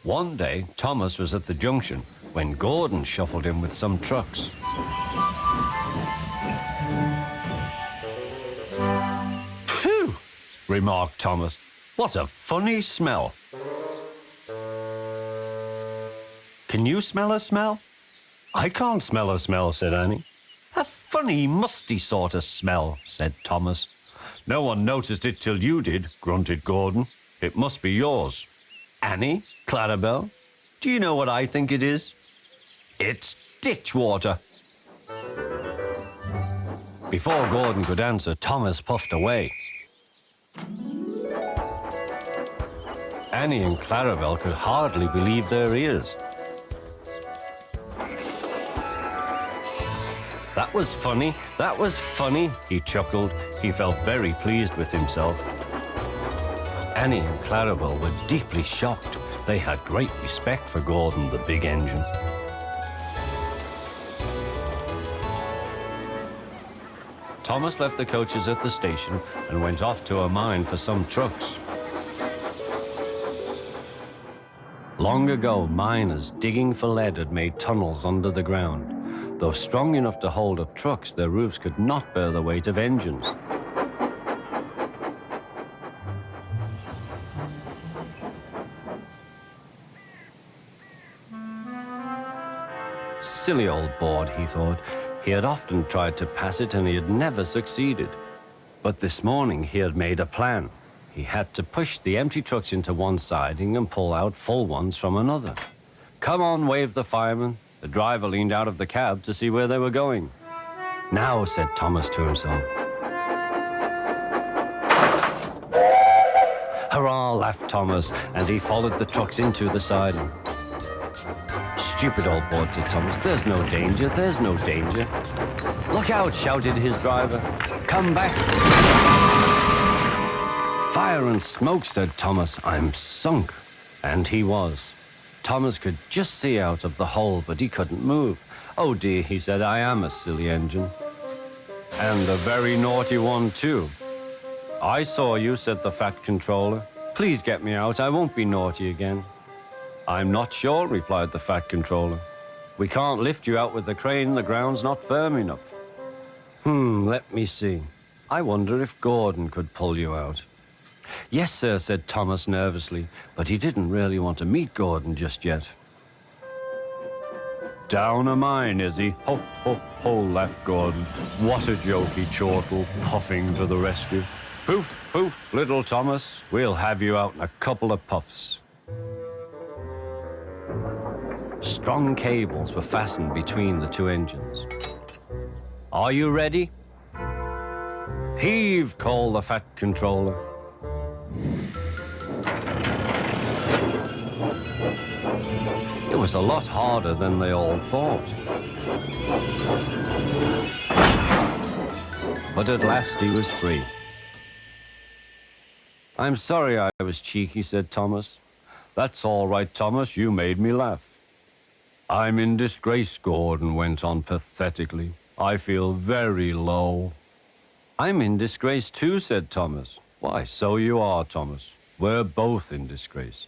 One day, Thomas was at the junction when Gordon shuffled in with some trucks. "Phew," remarked Thomas. "What a funny smell." "Can you smell a smell?" "I can't smell a smell," said Annie. "A funny, musty sort of smell," said Thomas. "No one noticed it till you did," grunted Gordon. "It must be yours." "Annie, Clarabelle, do you know what I think it is? It's ditch water." Before Gordon could answer, Thomas puffed away. Annie and Clarabelle could hardly believe their ears. "That was funny, that was funny," he chuckled. He felt very pleased with himself. Annie and Clarabelle were deeply shocked. They had great respect for Gordon, the big engine. Thomas left the coaches at the station and went off to a mine for some trucks. Long ago, miners digging for lead had made tunnels under the ground. Though strong enough to hold up trucks, their roofs could not bear the weight of engines. Silly old board, he thought. He had often tried to pass it and he had never succeeded. But this morning he had made a plan. He had to push the empty trucks into one siding and pull out full ones from another. "Come on," waved the fireman. The driver leaned out of the cab to see where they were going. "Now," said Thomas to himself. "Hurrah," laughed Thomas, and he followed the trucks into the siding. "Stupid old board," said Thomas. "There's no danger, there's no danger." "Look out," shouted his driver. "Come back." "Fire and smoke," said Thomas. "I'm sunk." And he was. Thomas could just see out of the hole, but he couldn't move. "Oh dear," he said, "I am a silly engine. And a very naughty one, too." "I saw you," said the fat controller. "Please get me out. I won't be naughty again." "I'm not sure," replied the fat controller. "We can't lift you out with the crane. The ground's not firm enough." Let me see. I wonder if Gordon could pull you out." "Yes, sir," said Thomas nervously, but he didn't really want to meet Gordon just yet. "Down a mine, is he? Ho, ho, ho," laughed Gordon. "What a jokey chortle, puffing to the rescue. Poof, poof, little Thomas. We'll have you out in a couple of puffs." Strong cables were fastened between the two engines. "Are you ready?" "Heave," called the fat controller. It was a lot harder than they all thought. But at last he was free. "I'm sorry I was cheeky," said Thomas. "That's all right, Thomas. You made me laugh." "I'm in disgrace," Gordon went on pathetically. "I feel very low." "I'm in disgrace too," said Thomas. "Why, so you are, Thomas. We're both in disgrace."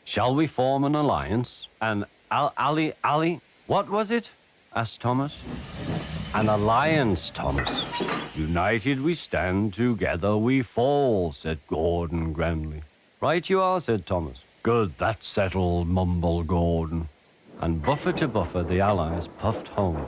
"Shall we form an alliance? An ally? What was it?" asked Thomas. "An alliance, Thomas. United we stand, together we fall," said Gordon grandly. "Right you are," said Thomas. "Good, that's settled," mumbled Gordon. And buffer to buffer, the allies puffed home.